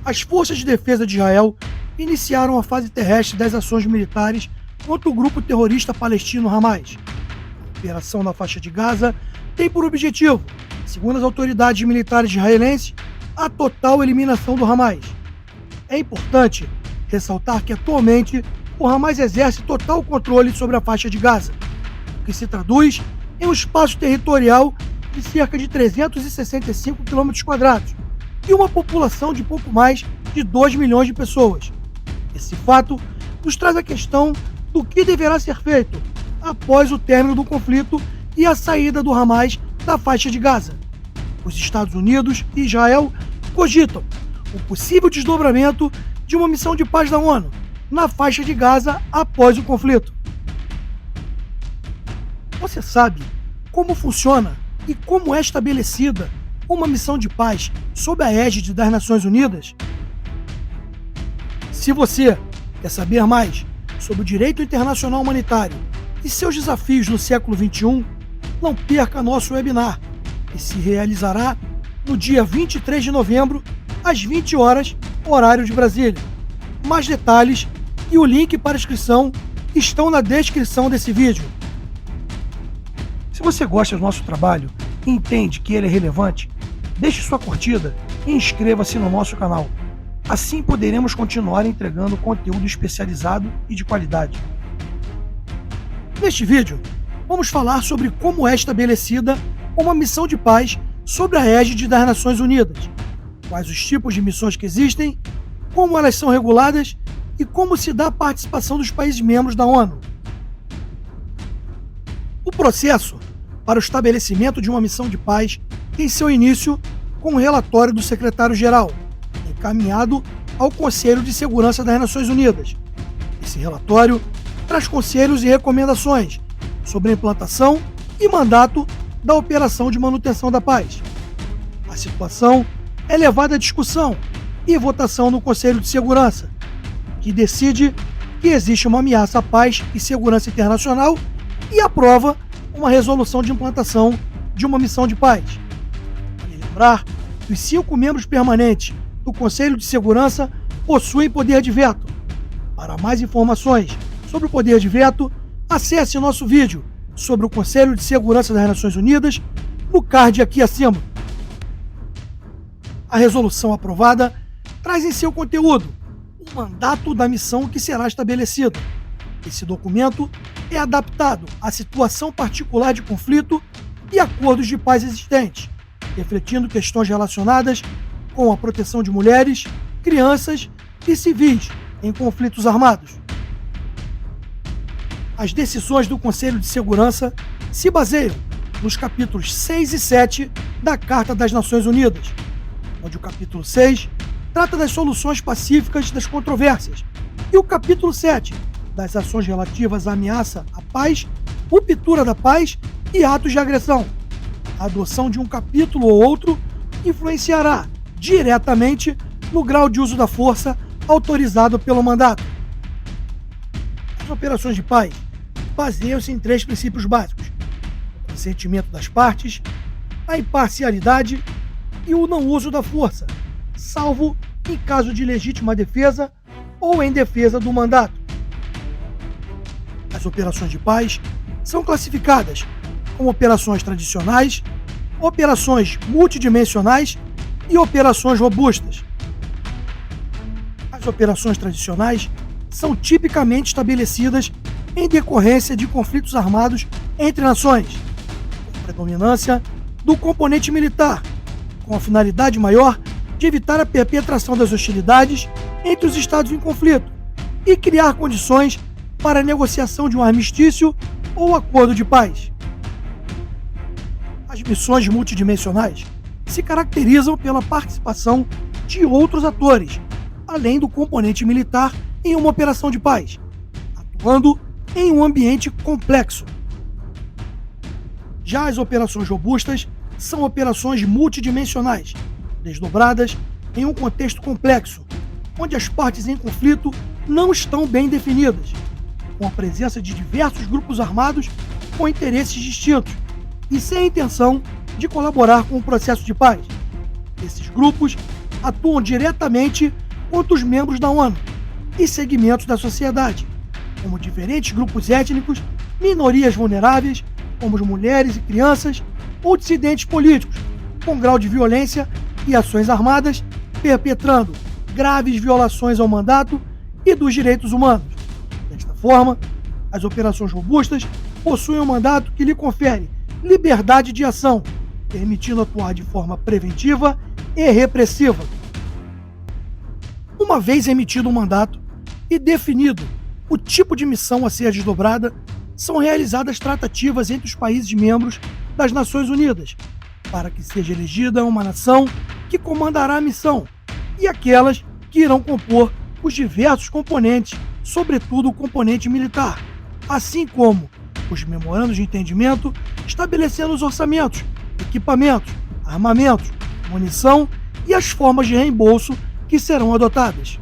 As forças de defesa de Israel iniciaram a fase terrestre das ações militares contra o grupo terrorista palestino Hamas. A operação na faixa de Gaza tem por objetivo, segundo as autoridades militares israelenses, a total eliminação do Hamas. É importante ressaltar que atualmente o Hamas exerce total controle sobre a faixa de Gaza, o que se traduz em um espaço territorial de cerca de 365 km² e uma população de pouco mais de 2 milhões de pessoas. Esse fato nos traz a questão do que deverá ser feito após o término do conflito e a saída do Hamas da faixa de Gaza. Os Estados Unidos e Israel cogitam o possível desdobramento de uma missão de paz da ONU na faixa de Gaza após o conflito. Você sabe como funciona e como é estabelecida uma missão de paz sob a égide das Nações Unidas? Se você quer saber mais sobre o direito internacional humanitário e seus desafios no século XXI, não perca nosso webinar, que se realizará no dia 23 de novembro, às 20 horas, horário de Brasília. Mais detalhes e o link para inscrição estão na descrição desse vídeo. Se você gosta do nosso trabalho e entende que ele é relevante, deixe sua curtida e inscreva-se no nosso canal. Assim poderemos continuar entregando conteúdo especializado e de qualidade. Neste vídeo, vamos falar sobre como é estabelecida uma missão de paz sob a égide das Nações Unidas, quais os tipos de missões que existem, como elas são reguladas e como se dá a participação dos países membros da ONU. O processo para o estabelecimento de uma missão de paz tem seu início com o relatório do secretário-geral, encaminhado ao Conselho de Segurança das Nações Unidas. Esse relatório traz conselhos e recomendações sobre a implantação e mandato da Operação de Manutenção da Paz. A situação é levada à discussão e votação no Conselho de Segurança, que decide que existe uma ameaça à paz e segurança internacional e aprova uma resolução de implantação de uma missão de paz. Vale lembrar que os 5 membros permanentes do Conselho de Segurança possuem poder de veto. Para mais informações sobre o poder de veto, acesse nosso vídeo sobre o Conselho de Segurança das Nações Unidas no card aqui acima. A resolução aprovada traz em seu conteúdo o mandato da missão que será estabelecida. Esse documento é adaptado à situação particular de conflito e acordos de paz existentes, refletindo questões relacionadas com a proteção de mulheres, crianças e civis em conflitos armados. As decisões do Conselho de Segurança se baseiam nos capítulos 6 e 7 da Carta das Nações Unidas, onde o capítulo 6 trata das soluções pacíficas das controvérsias e o capítulo 7 das ações relativas à ameaça à paz, ruptura da paz e atos de agressão. A adoção de um capítulo ou outro influenciará diretamente no grau de uso da força autorizado pelo mandato. As operações de paz baseiam-se em 3 princípios básicos: o consentimento das partes, a imparcialidade e o não uso da força, salvo em caso de legítima defesa ou em defesa do mandato. As operações de paz são classificadas como operações tradicionais, operações multidimensionais e operações robustas. As operações tradicionais são tipicamente estabelecidas em decorrência de conflitos armados entre nações, com predominância do componente militar, com a finalidade maior de evitar a perpetração das hostilidades entre os estados em conflito e criar condições para a negociação de um armistício ou acordo de paz. As missões multidimensionais se caracterizam pela participação de outros atores, além do componente militar, em uma operação de paz, atuando em um ambiente complexo. Já as operações robustas são operações multidimensionais, desdobradas em um contexto complexo, onde as partes em conflito não estão bem definidas, com a presença de diversos grupos armados com interesses distintos e sem a intenção de colaborar com o processo de paz. Esses grupos atuam diretamente quanto os membros da ONU e segmentos da sociedade, como diferentes grupos étnicos, minorias vulneráveis, como as mulheres e crianças, ou dissidentes políticos, com grau de violência e ações armadas, perpetrando graves violações ao mandato e dos direitos humanos. Desta forma, as operações robustas possuem um mandato que lhe confere liberdade de ação, permitindo atuar de forma preventiva e repressiva. Uma vez emitido um mandato e definido o tipo de missão a ser desdobrada, são realizadas tratativas entre os países membros das Nações Unidas, para que seja elegida uma nação que comandará a missão e aquelas que irão compor os diversos componentes, sobretudo o componente militar, assim como os memorandos de entendimento estabelecendo os orçamentos, equipamentos, armamentos, munição e as formas de reembolso que serão adotadas.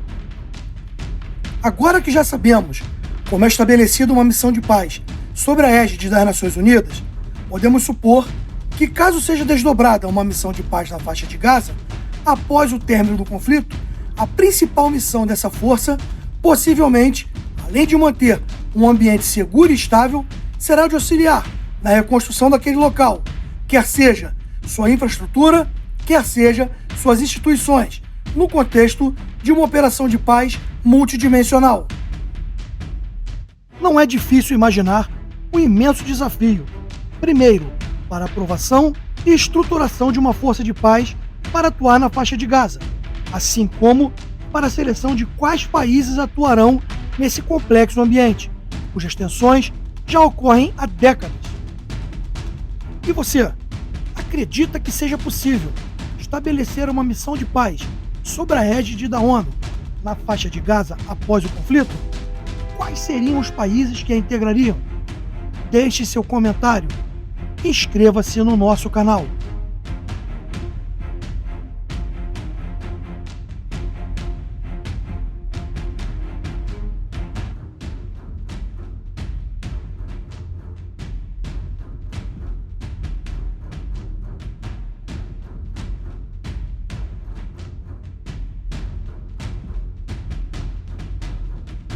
Agora que já sabemos como é estabelecida uma missão de paz sob a égide das Nações Unidas, podemos supor que, caso seja desdobrada uma missão de paz na faixa de Gaza, após o término do conflito, a principal missão dessa força, possivelmente, além de manter um ambiente seguro e estável, será de auxiliar na reconstrução daquele local, quer seja sua infraestrutura, quer seja suas instituições, no contexto de uma operação de paz multidimensional. Não é difícil imaginar um imenso desafio, primeiro, para a aprovação e estruturação de uma força de paz para atuar na faixa de Gaza, assim como para a seleção de quais países atuarão nesse complexo ambiente, cujas tensões já ocorrem há décadas. E você, acredita que seja possível estabelecer uma missão de paz sob a égide da ONU na faixa de Gaza após o conflito? Quais seriam os países que a integrariam? Deixe seu comentário e inscreva-se no nosso canal.